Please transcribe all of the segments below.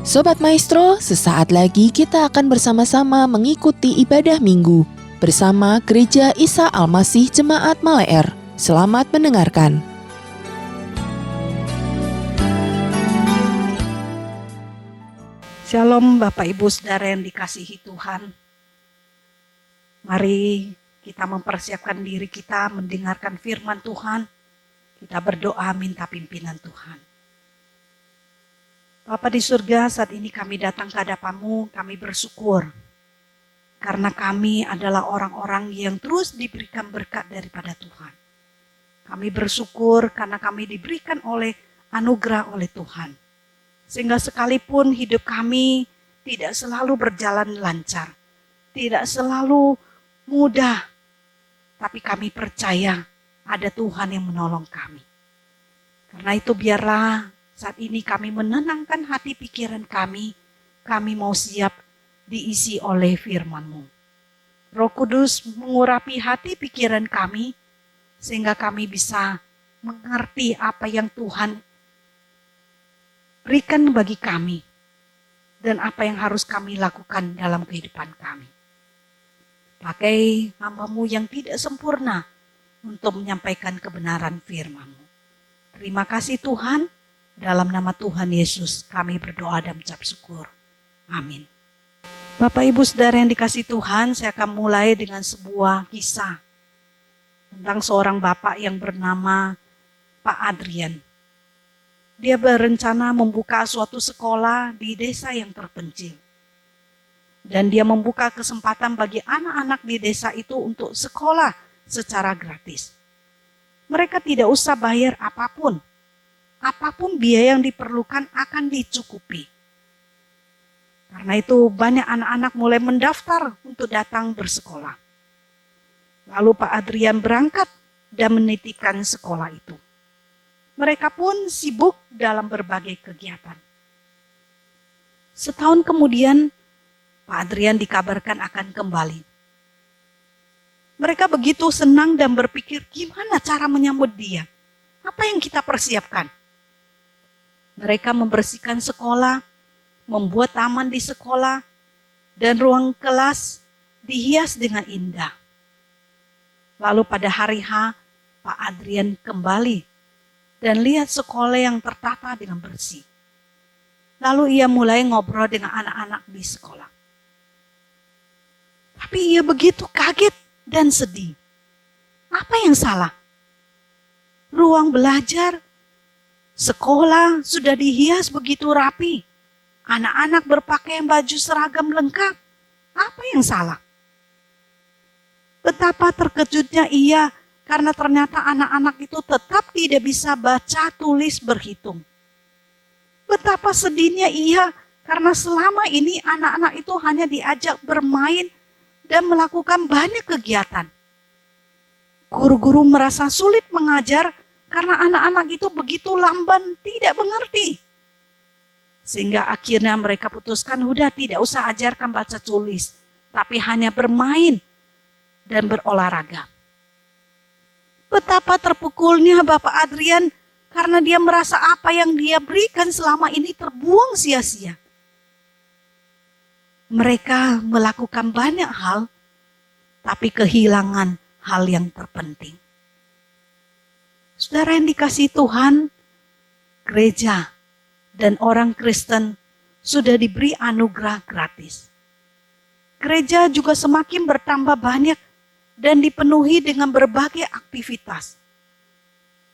Sobat Maestro, sesaat lagi kita akan bersama-sama mengikuti ibadah minggu bersama Gereja Isa Al-Masih Jemaat Maleer. Selamat mendengarkan. Shalom Bapak Ibu Saudara yang dikasihi Tuhan. Mari kita mempersiapkan diri kita mendengarkan firman Tuhan. Kita berdoa minta pimpinan Tuhan. Bapa di surga, saat ini kami datang ke hadapan-Mu, kami bersyukur. Karena kami adalah orang-orang yang terus diberikan berkat daripada Tuhan. Kami bersyukur karena kami diberikan oleh anugerah oleh Tuhan. Sehingga sekalipun hidup kami tidak selalu berjalan lancar. Tidak selalu mudah. Tapi kami percaya ada Tuhan yang menolong kami. Karena itu biarlah saat ini kami menenangkan hati pikiran kami. Kami mau siap diisi oleh firman-Mu. Roh Kudus mengurapi hati pikiran kami. Sehingga kami bisa mengerti apa yang Tuhan berikan bagi kami. Dan apa yang harus kami lakukan dalam kehidupan kami. Pakai hamba-Mu yang tidak sempurna untuk menyampaikan kebenaran firman-Mu. Terima kasih Tuhan. Dalam nama Tuhan Yesus kami berdoa dan mengucap syukur. Amin. Bapak Ibu Saudara yang dikasihi Tuhan, saya akan mulai dengan sebuah kisah tentang seorang bapak yang bernama Pak Adrian. Dia berencana membuka suatu sekolah di desa yang terpencil. Dan dia membuka kesempatan bagi anak-anak di desa itu untuk sekolah secara gratis. Mereka tidak usah bayar apapun. Apapun biaya yang diperlukan akan dicukupi. Karena itu banyak anak-anak mulai mendaftar untuk datang bersekolah. Lalu Pak Adrian berangkat dan menitipkan sekolah itu. Mereka pun sibuk dalam berbagai kegiatan. Setahun kemudian Pak Adrian dikabarkan akan kembali. Mereka begitu senang dan berpikir gimana cara menyambut dia. Apa yang kita persiapkan? Mereka membersihkan sekolah, membuat taman di sekolah, dan ruang kelas dihias dengan indah. Lalu pada hari H, Pak Adrian kembali dan lihat sekolah yang tertata dengan bersih. Lalu ia mulai ngobrol dengan anak-anak di sekolah. Tapi ia begitu kaget dan sedih. Apa yang salah? Ruang belajar, sekolah sudah dihias begitu rapi. Anak-anak berpakaian baju seragam lengkap. Apa yang salah? Betapa terkejutnya ia karena ternyata anak-anak itu tetap tidak bisa baca, tulis, berhitung. Betapa sedihnya ia karena selama ini anak-anak itu hanya diajak bermain dan melakukan banyak kegiatan. Guru-guru merasa sulit mengajar karena anak-anak itu begitu lamban, tidak mengerti. Sehingga akhirnya mereka putuskan, udah tidak usah ajarkan baca tulis. Tapi hanya bermain dan berolahraga. Betapa terpukulnya Bapak Adrian karena dia merasa apa yang dia berikan selama ini terbuang sia-sia. Mereka melakukan banyak hal, tapi kehilangan hal yang terpenting. Saudara yang dikasihi Tuhan, gereja dan orang Kristen sudah diberi anugerah gratis. Gereja juga semakin bertambah banyak dan dipenuhi dengan berbagai aktivitas.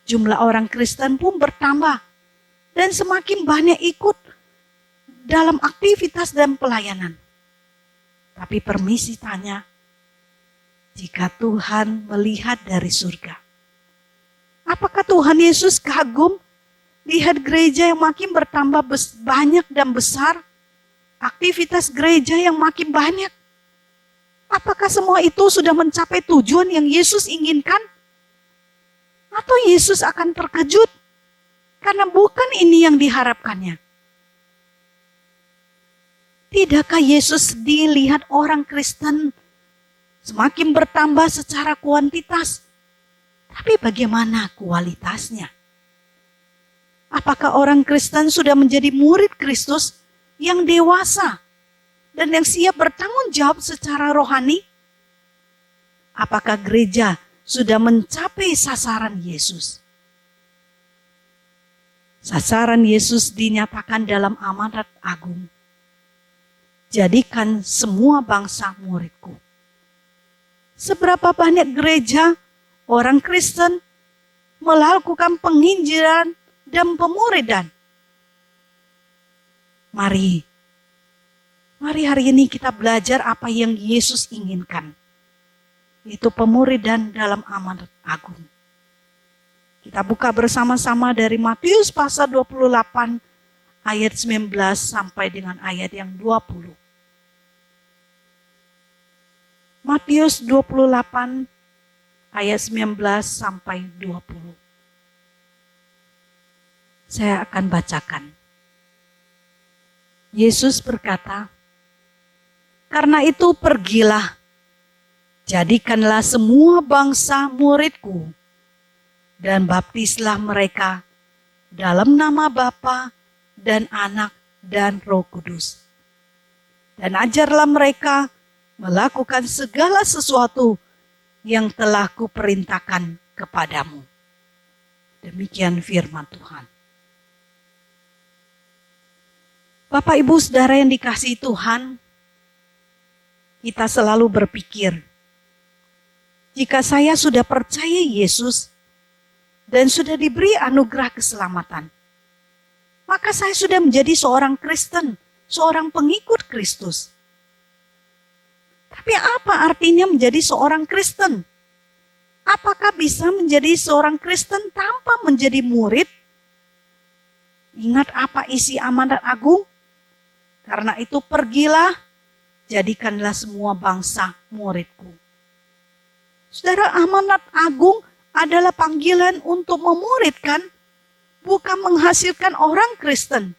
Jumlah orang Kristen pun bertambah dan semakin banyak ikut dalam aktivitas dan pelayanan. Tapi permisi tanya, jika Tuhan melihat dari surga, apakah Tuhan Yesus kagum lihat gereja yang makin bertambah banyak dan besar? Aktivitas gereja yang makin banyak. Apakah semua itu sudah mencapai tujuan yang Yesus inginkan? Atau Yesus akan terkejut? Karena bukan ini yang diharapkannya. Tidakkah Yesus sedih lihat orang Kristen semakin bertambah secara kuantitas? Tapi bagaimana kualitasnya? Apakah orang Kristen sudah menjadi murid Kristus yang dewasa, dan yang siap bertanggung jawab secara rohani? Apakah gereja sudah mencapai sasaran Yesus? Sasaran Yesus dinyatakan dalam amanat agung. Jadikan semua bangsa muridku. Seberapa banyak gereja orang Kristen melakukan penginjilan dan pemuridan? Mari hari ini kita belajar apa yang Yesus inginkan. Itu pemuridan dalam amanat agung. Kita buka bersama-sama dari Matius pasal 28 ayat 19 sampai dengan ayat yang 20. Matius 28 ayat 19 sampai 20. Saya akan bacakan. Yesus berkata, "Karena itu pergilah, jadikanlah semua bangsa muridku, dan baptislah mereka dalam nama Bapa dan Anak dan Roh Kudus. Dan ajarlah mereka melakukan segala sesuatu yang telah kuperintahkan kepadamu." Demikian firman Tuhan. Bapak, Ibu, Saudara yang dikasihi Tuhan, kita selalu berpikir, jika saya sudah percaya Yesus dan sudah diberi anugerah keselamatan, maka saya sudah menjadi seorang Kristen, seorang pengikut Kristus. Tapi apa artinya menjadi seorang Kristen? Apakah bisa menjadi seorang Kristen tanpa menjadi murid? Ingat apa isi amanat agung? Karena itu pergilah, jadikanlah semua bangsa muridku. Saudara, amanat agung adalah panggilan untuk memuridkan, bukan menghasilkan orang Kristen.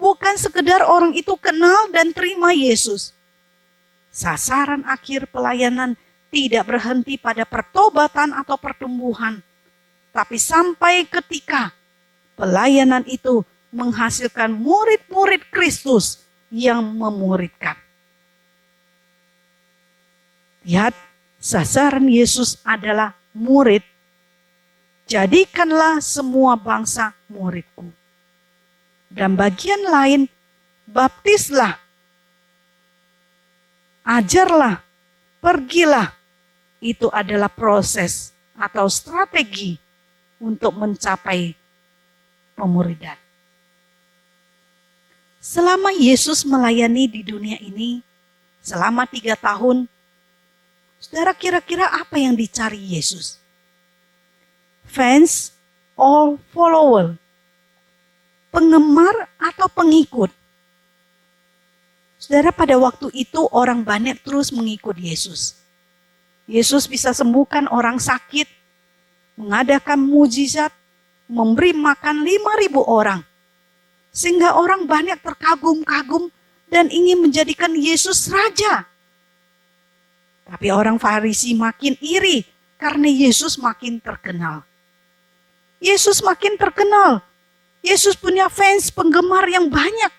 Bukan sekedar orang itu kenal dan terima Yesus. Sasaran akhir pelayanan tidak berhenti pada pertobatan atau pertumbuhan, tapi sampai ketika pelayanan itu menghasilkan murid-murid Kristus yang memuridkan. Lihat, sasaran Yesus adalah murid. Jadikanlah semua bangsa muridku. Dan bagian lain, baptislah, ajarlah, pergilah. Itu adalah proses atau strategi untuk mencapai pemuridan. Selama Yesus melayani di dunia ini, selama 3 tahun, saudara, kira-kira apa yang dicari Yesus? Fans or follower? Penggemar atau pengikut? Saudara, pada waktu itu orang banyak terus mengikut Yesus. Yesus bisa sembuhkan orang sakit, mengadakan mujizat, memberi makan 5.000 orang. Sehingga orang banyak terkagum-kagum dan ingin menjadikan Yesus raja. Tapi orang Farisi makin iri karena Yesus makin terkenal. Yesus makin terkenal. Yesus punya fans, penggemar yang banyak.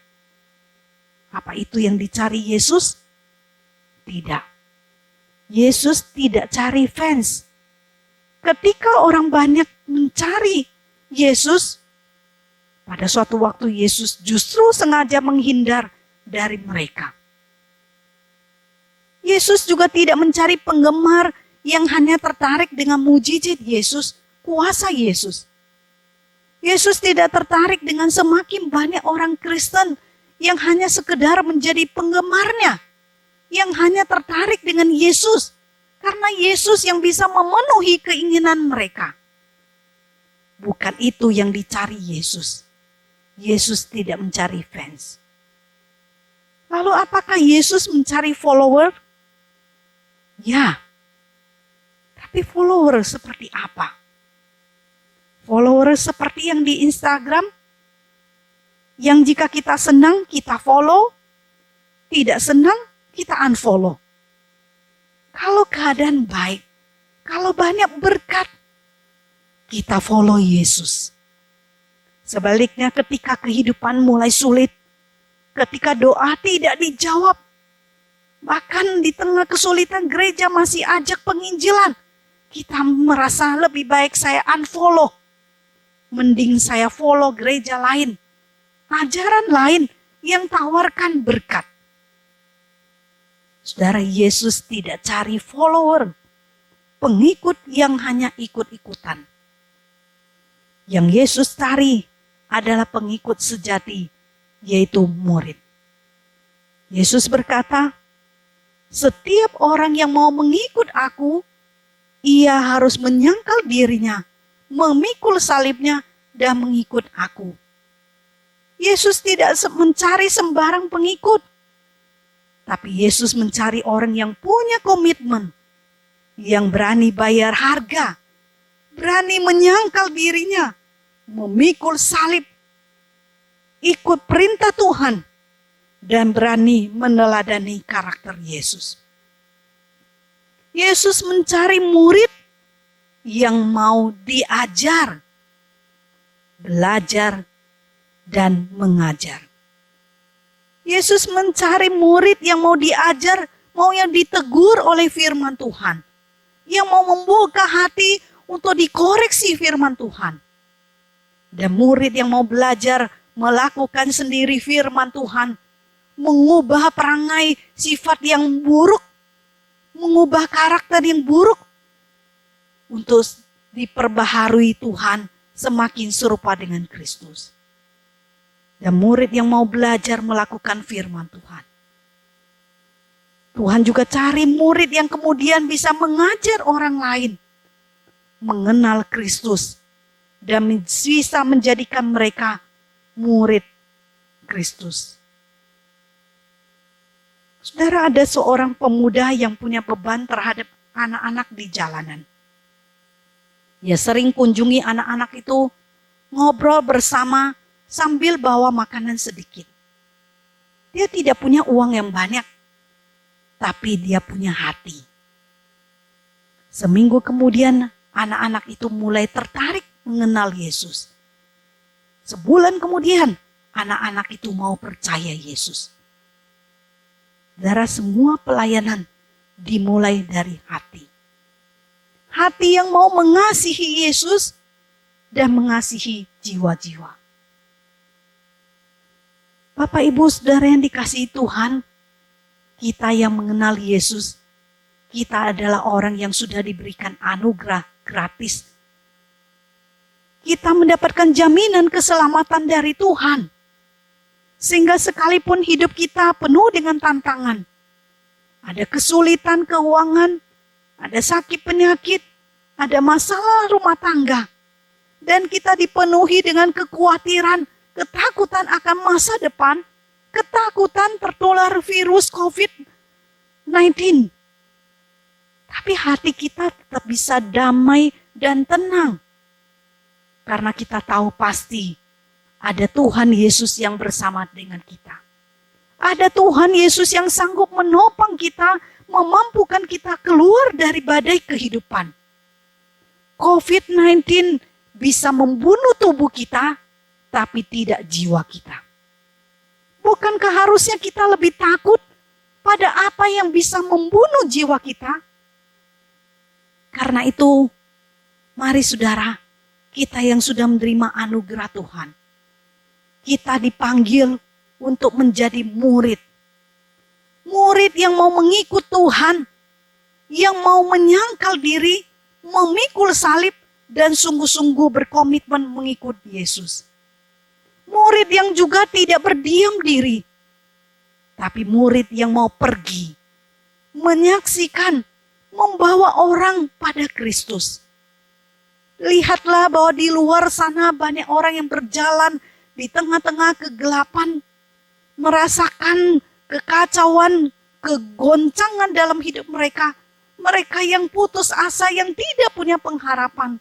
Apa itu yang dicari Yesus? Tidak. Yesus tidak cari fans. Ketika orang banyak mencari Yesus, pada suatu waktu Yesus justru sengaja menghindar dari mereka. Yesus juga tidak mencari penggemar yang hanya tertarik dengan mujizat Yesus, kuasa Yesus. Yesus tidak tertarik dengan semakin banyak orang Kristen yang hanya sekedar menjadi penggemarnya, yang hanya tertarik dengan Yesus, karena Yesus yang bisa memenuhi keinginan mereka. Bukan itu yang dicari Yesus. Yesus tidak mencari fans. Lalu apakah Yesus mencari follower? Ya. Tapi follower seperti apa? Follower seperti yang di Instagram, yang jika kita senang kita follow, tidak senang kita unfollow. Kalau keadaan baik, kalau banyak berkat, kita follow Yesus. Sebaliknya ketika kehidupan mulai sulit, ketika doa tidak dijawab. Bahkan di tengah kesulitan gereja masih ajak penginjilan. Kita merasa lebih baik saya unfollow. Mending saya follow gereja lain. Ajaran lain yang tawarkan berkat. Saudara, Yesus tidak cari follower. Pengikut yang hanya ikut-ikutan. Yang Yesus cari adalah pengikut sejati, yaitu murid. Yesus berkata, setiap orang yang mau mengikut aku, ia harus menyangkal dirinya, memikul salibnya, dan mengikut aku. Yesus tidak mencari sembarang pengikut. Tapi Yesus mencari orang yang punya komitmen, yang berani bayar harga, berani menyangkal dirinya, memikul salib, ikut perintah Tuhan, dan berani meneladani karakter Yesus. Yesus mencari murid yang mau diajar, belajar, dan mengajar. Yesus mencari murid yang mau diajar, mau yang ditegur oleh firman Tuhan. Yang mau membuka hati untuk dikoreksi firman Tuhan. Dan murid yang mau belajar melakukan sendiri firman Tuhan. Mengubah perangai sifat yang buruk. Mengubah karakter yang buruk. Untuk diperbaharui Tuhan semakin serupa dengan Kristus. Dan murid yang mau belajar melakukan firman Tuhan. Tuhan juga cari murid yang kemudian bisa mengajar orang lain. Mengenal Kristus. Dan bisa menjadikan mereka murid Kristus. Saudara, ada seorang pemuda yang punya beban terhadap anak-anak di jalanan. Ia sering kunjungi anak-anak itu, ngobrol bersama sambil bawa makanan sedikit. Dia tidak punya uang yang banyak, tapi dia punya hati. Seminggu kemudian anak-anak itu mulai tertarik mengenal Yesus. Sebulan kemudian anak-anak itu mau percaya Yesus. Saudara, semua pelayanan dimulai dari hati. Hati yang mau mengasihi Yesus dan mengasihi jiwa-jiwa. Bapak, Ibu, Saudara yang dikasihi Tuhan, kita yang mengenal Yesus, kita adalah orang yang sudah diberikan anugerah gratis. Kita mendapatkan jaminan keselamatan dari Tuhan. Sehingga sekalipun hidup kita penuh dengan tantangan. Ada kesulitan keuangan, ada sakit penyakit, ada masalah rumah tangga. Dan kita dipenuhi dengan kekhawatiran, ketakutan akan masa depan, ketakutan tertular virus COVID-19. Tapi hati kita tetap bisa damai dan tenang. Karena kita tahu pasti ada Tuhan Yesus yang bersama dengan kita. Ada Tuhan Yesus yang sanggup menopang kita, memampukan kita keluar dari badai kehidupan. COVID-19 bisa membunuh tubuh kita, tapi tidak jiwa kita. Bukankah harusnya kita lebih takut pada apa yang bisa membunuh jiwa kita? Karena itu, mari saudara, kita yang sudah menerima anugerah Tuhan, kita dipanggil untuk menjadi murid. Murid yang mau mengikut Tuhan, yang mau menyangkal diri, memikul salib, dan sungguh-sungguh berkomitmen mengikut Yesus. Murid yang juga tidak berdiam diri, tapi murid yang mau pergi, menyaksikan, membawa orang pada Kristus. Lihatlah bahwa di luar sana banyak orang yang berjalan di tengah-tengah kegelapan, merasakan kekacauan, kegoncangan dalam hidup mereka. Mereka yang putus asa, yang tidak punya pengharapan.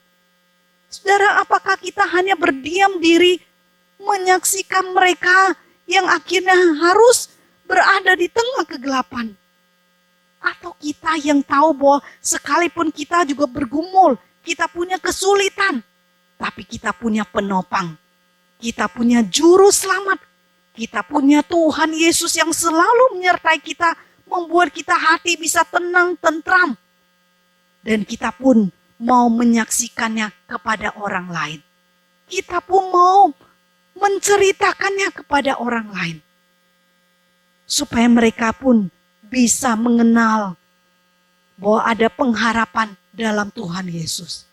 Saudara, apakah kita hanya berdiam diri menyaksikan mereka yang akhirnya harus berada di tengah kegelapan? Atau kita yang tahu bahwa sekalipun kita juga bergumul, kita punya kesulitan, tapi kita punya penopang. Kita punya juru selamat. Kita punya Tuhan Yesus yang selalu menyertai kita, membuat kita hati bisa tenang, tentram. Dan kita pun mau menyaksikannya kepada orang lain. Kita pun mau menceritakannya kepada orang lain. Supaya mereka pun bisa mengenal bahwa ada pengharapan dalam Tuhan Yesus.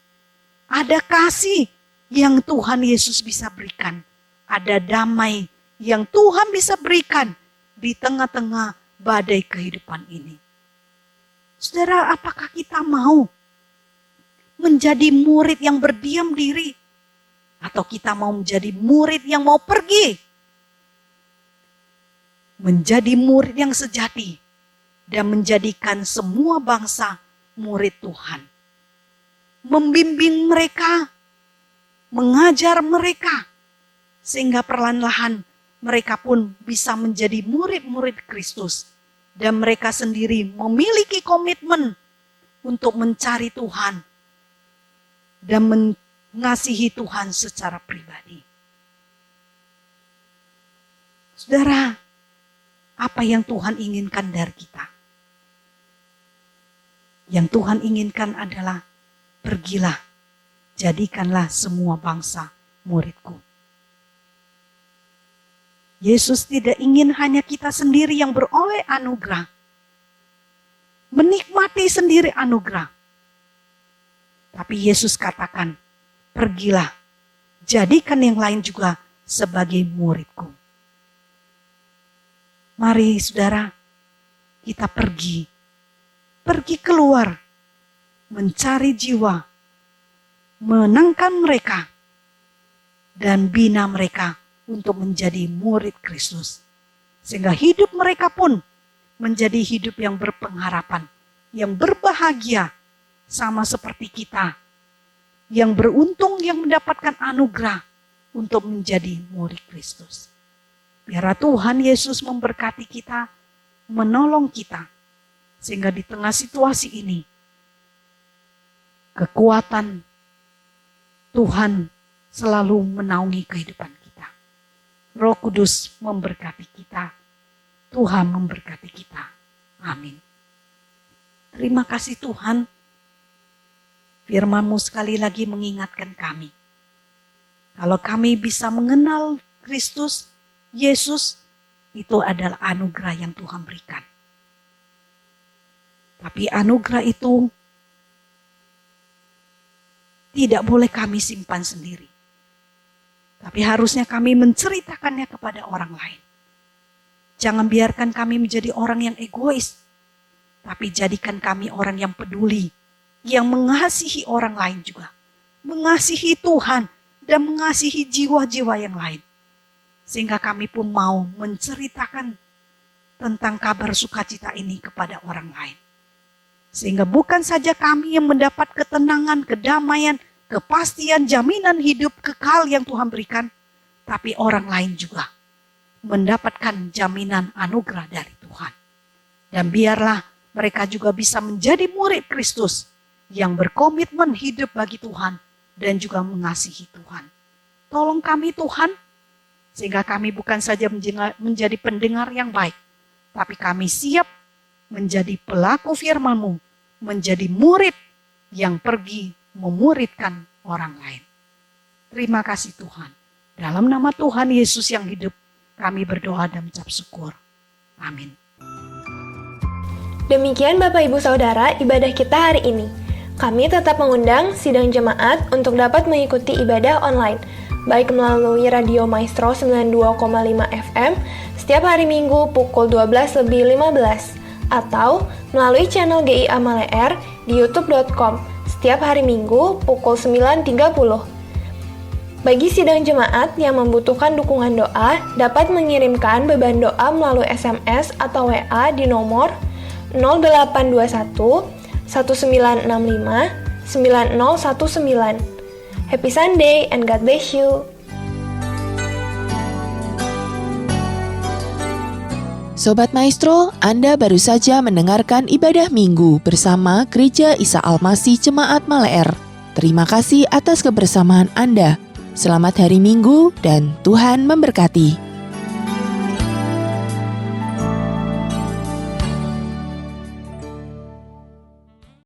Ada kasih yang Tuhan Yesus bisa berikan. Ada damai yang Tuhan bisa berikan di tengah-tengah badai kehidupan ini. Saudara, apakah kita mau menjadi murid yang berdiam diri? Atau kita mau menjadi murid yang mau pergi? Menjadi murid yang sejati dan menjadikan semua bangsa murid Tuhan. Membimbing mereka, mengajar mereka, sehingga perlahan-lahan mereka pun bisa menjadi murid-murid Kristus. Dan mereka sendiri memiliki komitmen untuk mencari Tuhan dan mengasihi Tuhan secara pribadi. Saudara, apa yang Tuhan inginkan dari kita? Yang Tuhan inginkan adalah, pergilah, jadikanlah semua bangsa muridku. Yesus tidak ingin hanya kita sendiri yang beroleh anugerah. Menikmati sendiri anugerah. Tapi Yesus katakan, pergilah, jadikan yang lain juga sebagai muridku. Mari saudara, kita pergi keluar, mencari jiwa, menangkan mereka, dan bina mereka untuk menjadi murid Kristus. Sehingga hidup mereka pun menjadi hidup yang berpengharapan, yang berbahagia, sama seperti kita, yang beruntung yang mendapatkan anugerah untuk menjadi murid Kristus. Biarlah Tuhan Yesus memberkati kita, menolong kita, sehingga di tengah situasi ini, kekuatan Tuhan selalu menaungi kehidupan kita. Roh Kudus memberkati kita. Tuhan memberkati kita. Amin. Terima kasih Tuhan. Firman-Mu sekali lagi mengingatkan kami. Kalau kami bisa mengenal Kristus, Yesus, itu adalah anugerah yang Tuhan berikan. Tapi anugerah itu tidak boleh kami simpan sendiri. Tapi harusnya kami menceritakannya kepada orang lain. Jangan biarkan kami menjadi orang yang egois. Tapi jadikan kami orang yang peduli. Yang mengasihi orang lain juga. Mengasihi Tuhan dan mengasihi jiwa-jiwa yang lain. Sehingga kami pun mau menceritakan tentang kabar sukacita ini kepada orang lain. Sehingga bukan saja kami yang mendapat ketenangan, kedamaian, kepastian, jaminan hidup kekal yang Tuhan berikan, tapi orang lain juga mendapatkan jaminan anugerah dari Tuhan. Dan biarlah mereka juga bisa menjadi murid Kristus yang berkomitmen hidup bagi Tuhan dan juga mengasihi Tuhan. Tolong kami Tuhan, sehingga kami bukan saja menjadi pendengar yang baik, tapi kami siap menjadi pelaku firman-Mu, menjadi murid yang pergi memuridkan orang lain. Terima kasih Tuhan. Dalam nama Tuhan Yesus yang hidup, kami berdoa dan mengucap syukur. Amin. Demikian Bapak Ibu Saudara ibadah kita hari ini. Kami tetap mengundang sidang jemaat untuk dapat mengikuti ibadah online, baik melalui Radio Maestro 92,5 FM setiap hari Minggu pukul 12:15 atau melalui channel GIA Maleer di youtube.com setiap hari Minggu pukul 9.30. Bagi sidang jemaat yang membutuhkan dukungan doa, dapat mengirimkan beban doa melalui SMS atau WA di nomor 0821 1965 9019. Happy Sunday and God bless you. Sobat Maestro, Anda baru saja mendengarkan ibadah minggu bersama Gereja Isa Almasih Jemaat Maleer. Terima kasih atas kebersamaan Anda. Selamat hari Minggu dan Tuhan memberkati.